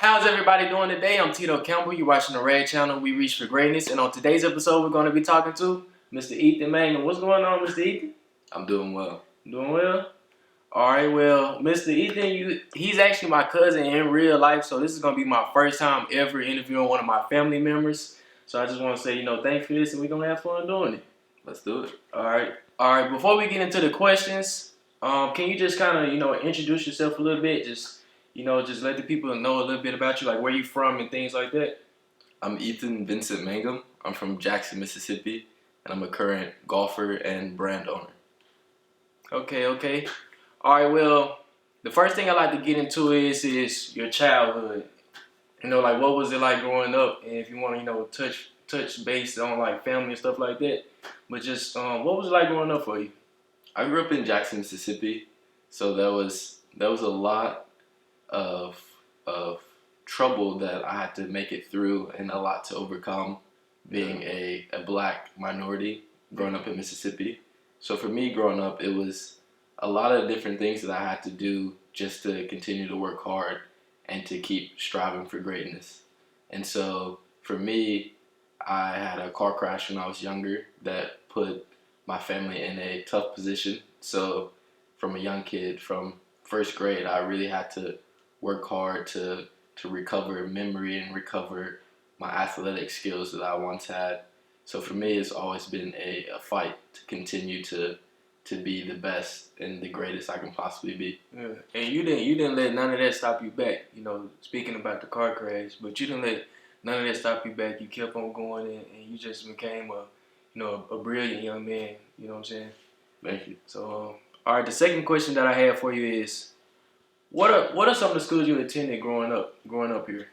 How's everybody doing today? I'm Tito Campbell. You're watching the Red Channel. We reach for greatness. And on today's episode, we're going to be talking to Mr. Ethan Mangum. What's going on, Mr. Ethan? I'm doing well. Doing well? All right, well, Mr. Ethan, he's actually my cousin in real life, so this is going to be my first time ever interviewing one of my family members. So I just want to say, thanks for this, and we're going to have fun doing it. Let's do it. All right. Before we get into the questions, can you just kind of, introduce yourself a little bit? Just let the people know a little bit about you, like where you from and things like that. I'm Ethan Vincent Mangum. I'm from Jackson, Mississippi, and I'm a current golfer and brand owner. Okay. All right, well, the first thing I like to get into is your childhood. Like what was it like growing up? And if you want to, touch base on like family and stuff like that. But just what was it like growing up for you? I grew up in Jackson, Mississippi, so that was a lot of trouble that I had to make it through and a lot to overcome being a black minority growing up in Mississippi. So for me growing up, it was a lot of different things that I had to do just to continue to work hard and to keep striving for greatness. And so for me, I had a car crash when I was younger that put my family in a tough position. So from a young kid, from first grade, I really had to work hard to recover memory and recover my athletic skills that I once had. So for me, it's always been a fight to continue to be the best and the greatest I can possibly be. Yeah. And you didn't let none of that stop you back. Speaking about the car crash, but you didn't let none of that stop you back. You kept on going, and you just became a brilliant young man. You know what I'm saying? Thank you. So, all right. The second question that I have for you is, what are some of the schools you attended growing up here?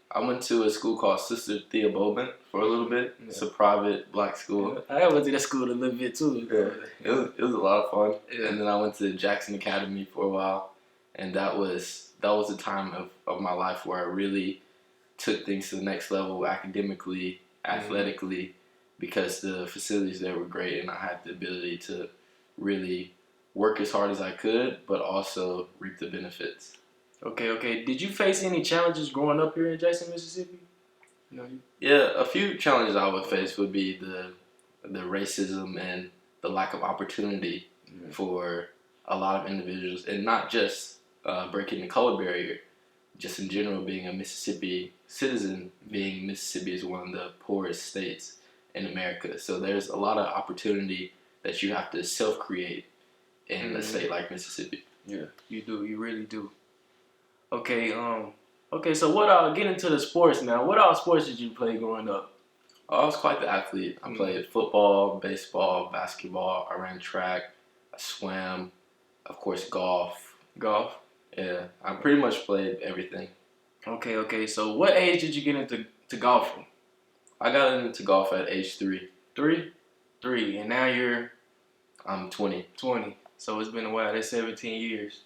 I went to a school called Sister Thea Bowman for a little bit. Yeah. It's a private black school. I went to that school a little bit too. Yeah. It was a lot of fun. Yeah. And then I went to Jackson Academy for a while, and that was a time of my life where I really took things to the next level academically, athletically, because the facilities there were great, and I had the ability to really work as hard as I could, but also reap the benefits. Okay. Did you face any challenges growing up here in Jackson, Mississippi? Yeah, a few challenges I would face would be the racism and the lack of opportunity for a lot of individuals, and not just breaking the color barrier, just in general being a Mississippi citizen, being Mississippi is one of the poorest states in America. So there's a lot of opportunity that you have to self-create in a state like Mississippi. Yeah, you do. You really do. Okay, so get into the sports now. What all sports did you play growing up? I was quite the athlete. I played football, baseball, basketball. I ran track. I swam. Of course, golf. Golf? Yeah, I pretty much played everything. Okay. So what age did you get into golfing? I got into golf at age 3. 3? And now I'm 20. 20. So it's been a while. That's 17 years.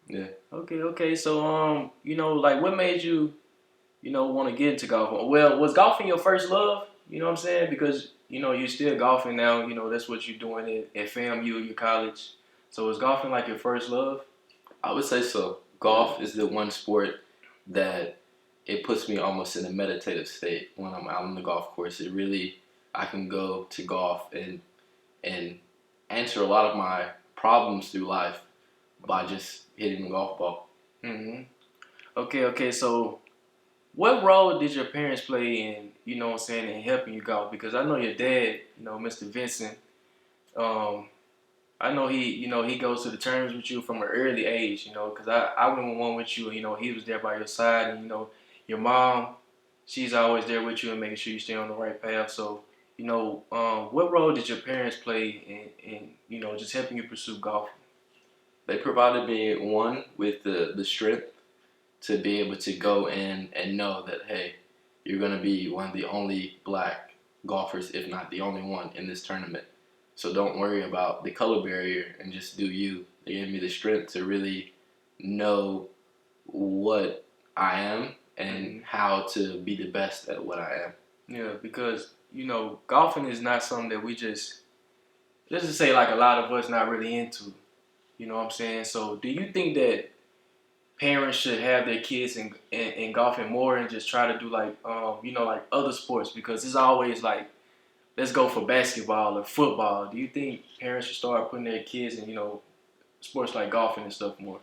Yeah. Okay. So, like what made you, want to get into golf? Well, was golfing your first love? You know what I'm saying? Because, you're still golfing now. That's what you're doing at FAMU, your college. So was golfing like your first love? I would say so. Golf is the one sport that it puts me almost in a meditative state when I'm out on the golf course. I can go to golf and answer a lot of my problems through life by just hitting the golf ball. Okay. So, what role did your parents play in, in helping you golf? Because I know your dad, Mr. Vincent. I know he goes to the terms with you from an early age. Because I went one with you. He was there by your side, and your mom, she's always there with you and making sure you stay on the right path. So, what role did your parents play in just helping you pursue golf? They provided me, one, with the strength to be able to go in and know that, hey, you're going to be one of the only black golfers, if not the only one, in this tournament. So don't worry about the color barrier and just do you. They gave me the strength to really know what I am and how to be the best at what I am. Yeah, because, golfing is not something that we just to say like a lot of us not really into. You know what I'm saying? So do you think that parents should have their kids in golfing more and just try to do like like other sports because it's always like let's go for basketball or football. Do you think parents should start putting their kids in sports like golfing and stuff more?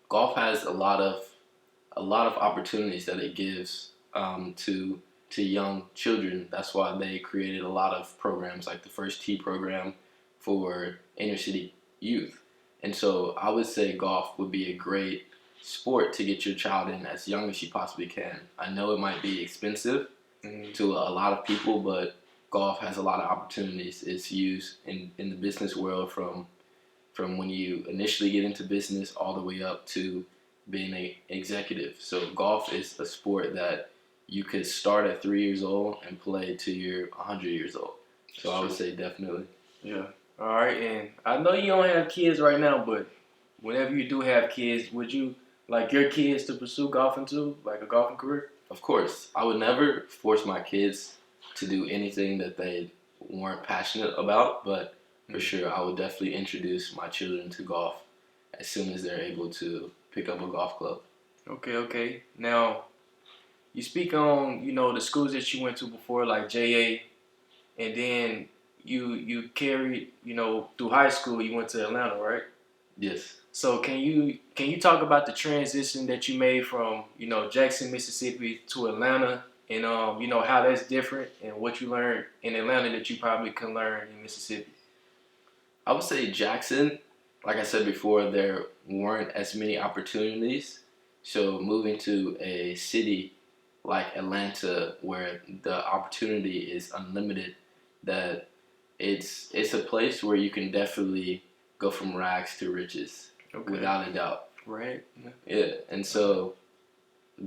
Golf has a lot of opportunities that it gives to young children. That's why they created a lot of programs like the First Tee program for inner city youth. And so I would say golf would be a great sport to get your child in as young as you possibly can. I know it might be expensive to a lot of people, but golf has a lot of opportunities. It's used in the business world from when you initially get into business all the way up to being an executive. So golf is a sport that you could start at 3 years old and play till you're 100 years old. So I would say definitely. Yeah. All right, and I know you don't have kids right now, but whenever you do have kids, would you like your kids to pursue golfing too, like a golfing career? Of course, I would never force my kids to do anything that they weren't passionate about, but for sure, I would definitely introduce my children to golf as soon as they're able to pick up a golf club. Okay, okay. Now, you speak on, the schools that you went to before, like JA, and then you carried, through high school, you went to Atlanta, right? Yes. So can you talk about the transition that you made from, Jackson, Mississippi to Atlanta and how that's different and what you learned in Atlanta that you probably couldn't learn in Mississippi? I would say Jackson, like I said before, there weren't as many opportunities. So moving to a city like Atlanta where the opportunity is unlimited, that it's a place where you can definitely go from rags to riches, Okay. without a doubt. Right. Yeah, and so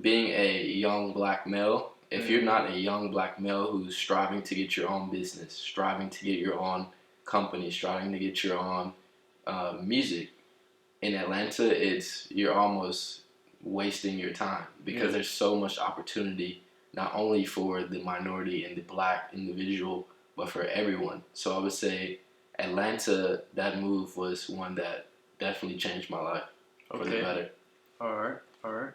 being a young black male, if you're not a young black male who's striving to get your own business, striving to get your own company, striving to get your own music in Atlanta, you're almost wasting your time because there's so much opportunity, not only for the minority and the black individual, but for everyone. So I would say Atlanta, that move was one that definitely changed my life for the better. All right. All right.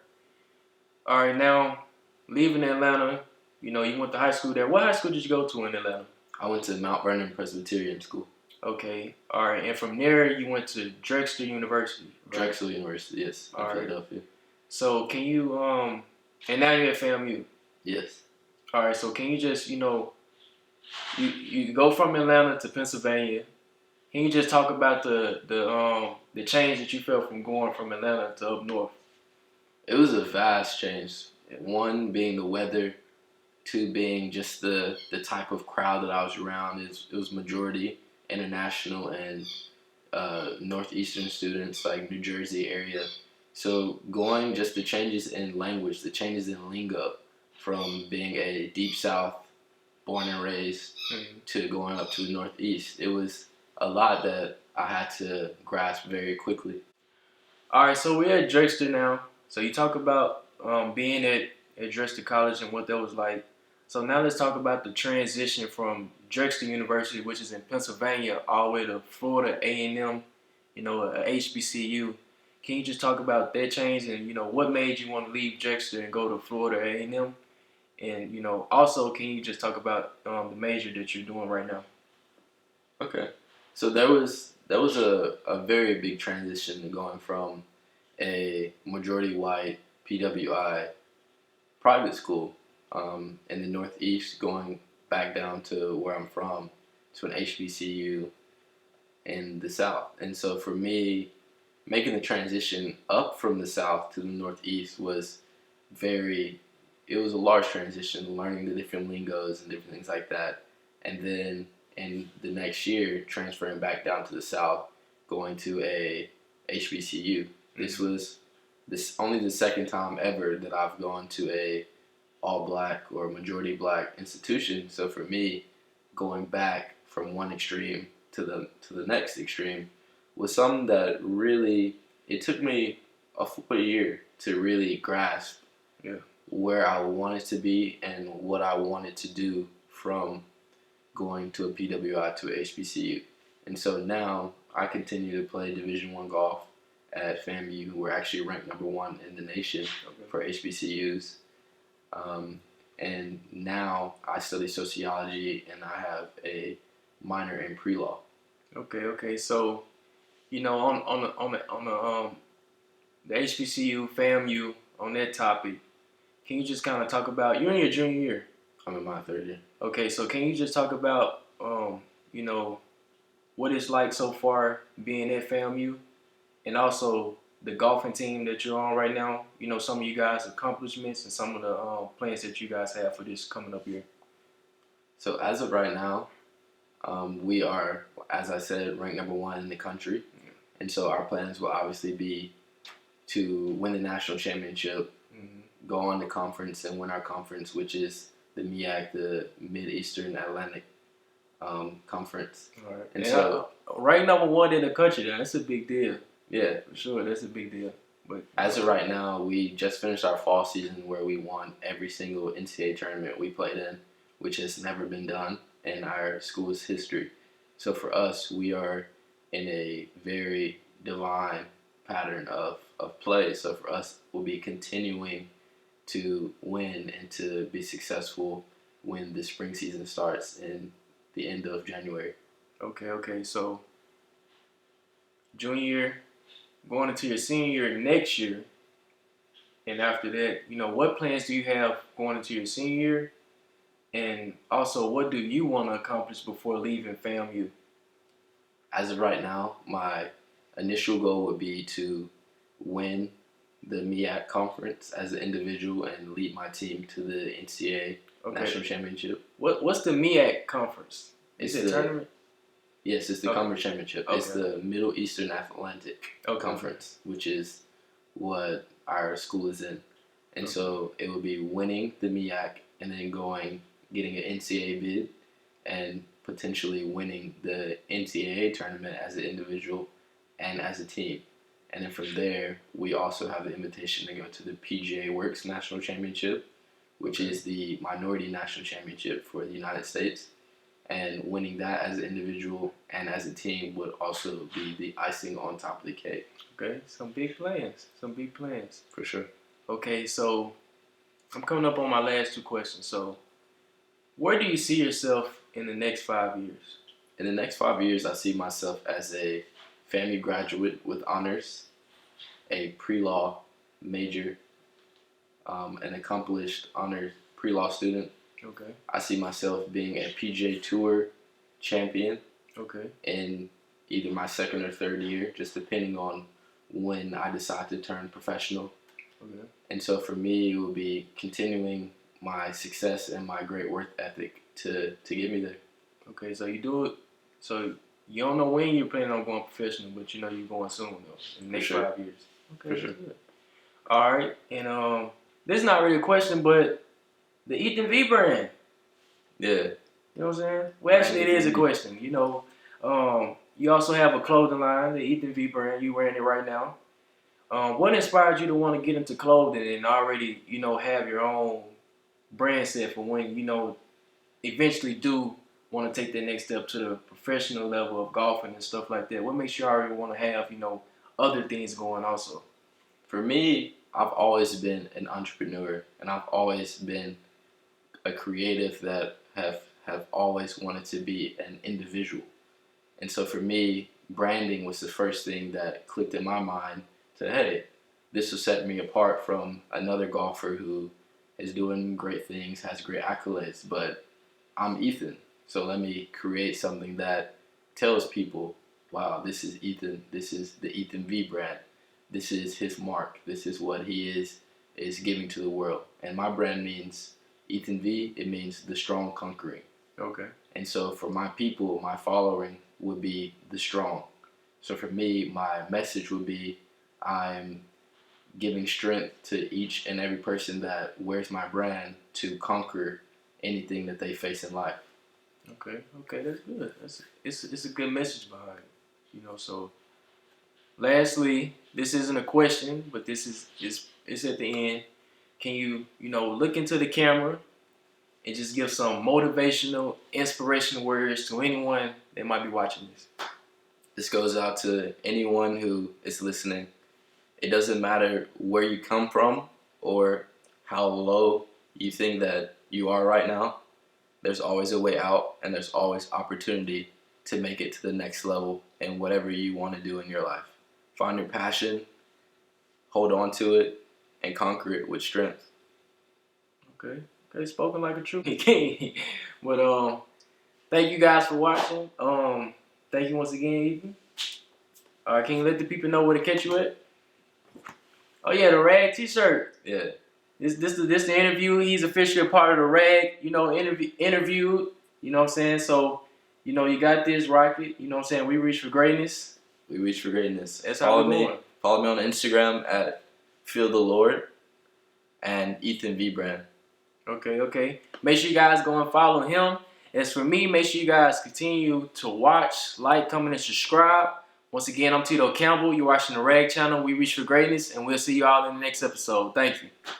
All right. Now, leaving Atlanta, you went to high school there. What high school did you go to in Atlanta? I went to Mount Vernon Presbyterian School. Okay. All right. And from there, you went to Drexel University. Right? Drexel University, yes, in Philadelphia. So can you and now you're at FAMU. Yes. All right. So can you just you go from Atlanta to Pennsylvania? Can you just talk about the change that you felt from going from Atlanta to up north? It was a vast change. One being the weather, two being just the type of crowd that I was around. It was majority international and northeastern students, like New Jersey area. So going just the changes in language, the changes in lingo, from being a deep south, born and raised, to going up to the northeast, it was a lot that I had to grasp very quickly. All right, so we're at Drexel now. So you talk about being at Drexel College and what that was like. So now let's talk about the transition from Drexel University, which is in Pennsylvania, all the way to Florida A&M, a HBCU. Can you just talk about that change and what made you want to leave Drexel and go to Florida A&M? And also, can you just talk about the major that you're doing right now? Okay, so that was a very big transition going from a majority white PWI private school in the Northeast, going back down to where I'm from, to an HBCU in the South. And so for me, making the transition up from the South to the Northeast it was a large transition, learning the different lingos and different things like that. And then in the next year, transferring back down to the South, going to a HBCU. This was only the second time ever that I've gone to a all black or majority black institution. So for me, going back from one extreme to the next extreme was something that really, it took me a full year to really grasp where I wanted to be and what I wanted to do from going to a PWI to a HBCU. And so now I continue to play Division I golf at FAMU. We're actually ranked #1 in the nation for HBCUs. And now I study sociology, and I have a minor in pre-law. Okay. So, the HBCU, FAMU, on that topic, can you just kind of talk about, you're in your junior year? I'm in my 3rd year. Okay, so can you just talk about, what it's like so far being at FAMU, and also the golfing team that you're on right now, some of you guys' accomplishments and some of the plans that you guys have for this coming up year? So as of right now, we are, as I said, ranked #1 in the country. And so our plans will obviously be to win the national championship, go on to conference and win our conference, which is the MEAC, the Mid-Eastern Atlantic Conference. All right. And so, ranked #1 in the country, that's a big deal. Yeah. For sure, that's a big deal. But as of right now, we just finished our fall season where we won every single NCAA tournament we played in, which has never been done in our school's history. So for us, we are in a very divine pattern of play. So for us, we'll be continuing to win and to be successful when the spring season starts in the end of January. Okay. So junior year, going into your senior year next year, and after that, what plans do you have going into your senior year? And also, what do you want to accomplish before leaving FAMU? As of right now, my initial goal would be to win the MEAC conference as an individual and lead my team to the NCAA national championship. What's the MEAC conference? Is it a tournament? Yes, it's the conference championship. Okay. It's the Middle Eastern Atlantic Conference, which is what our school is in. And so it would be winning the MEAC and then getting an NCAA bid and potentially winning the NCAA tournament as an individual and as a team. And then from there, we also have the invitation to go to the PGA Works National Championship, which is the minority national championship for the United States. And winning that as an individual and as a team would also be the icing on top of the cake. Okay, some big plans. For sure. Okay, so I'm coming up on my last 2 questions. So where do you see yourself in the next 5 years? In the next 5 years, I see myself as a FAMU graduate with honors, a pre-law major, an accomplished honors pre-law student. Okay. I see myself being a PGA Tour champion. Okay. In either my 2nd or 3rd year, just depending on when I decide to turn professional. Okay. And so for me, it would be continuing my success and my great work ethic to get me there. Okay, so you do it. So you don't know when you're planning on going professional, but you're going soon though, in the next 5 years. Okay, for sure. Good. All right, and this is not really a question, but the Ethan V brand. Yeah. You know what I'm saying? Well, actually, it is a question. You also have a clothing line, the Ethan V brand. You wearing it right now. What inspired you to want to get into clothing and already, have your own brand set for when, eventually do want to take that next step to the professional level of golfing and stuff like that? What makes you already want to have, other things going also? For me, I've always been an entrepreneur, and I've always been a creative that have always wanted to be an individual. And so for me, branding was the first thing that clicked in my mind to, hey, this will set me apart from another golfer who is doing great things, has great accolades, but I'm Ethan. So let me create something that tells people, wow, this is Ethan. This is the Ethan V brand. This is his mark. This is what he is giving to the world. And my brand means Ethan V. It means the strong conquering. Okay. And so for my people, my following would be the strong. So for me, my message would be, I'm giving strength to each and every person that wears my brand to conquer anything that they face in life. Okay, that's good. It's a good message behind it. So lastly, this isn't a question, but this is at the end. Can you, look into the camera and just give some motivational, inspirational words to anyone that might be watching this? This goes out to anyone who is listening. It doesn't matter where you come from or how low you think that you are right now. There's always a way out, and there's always opportunity to make it to the next level in whatever you want to do in your life. Find your passion, hold on to it, and conquer it with strength. Okay. Okay, spoken like a true king. But thank you guys for watching. Thank you once again, Ethan. Can you let the people know where to catch you at? Oh yeah, the Rag T-shirt. Yeah. This the interview. He's officially a part of the Rag. Interviewed. You know what I'm saying? So, you got this, Rocket. You know what I'm saying? We reach for greatness. We reach for greatness. That's how we're going. Follow me on Instagram at Feel the Lord and Ethan V Brand. Okay. Make sure you guys go and follow him. As for me, make sure you guys continue to watch, like, comment, and subscribe. Once again, I'm Tito Campbell. You're watching the Rag Channel. We reach for greatness, and we'll see you all in the next episode. Thank you.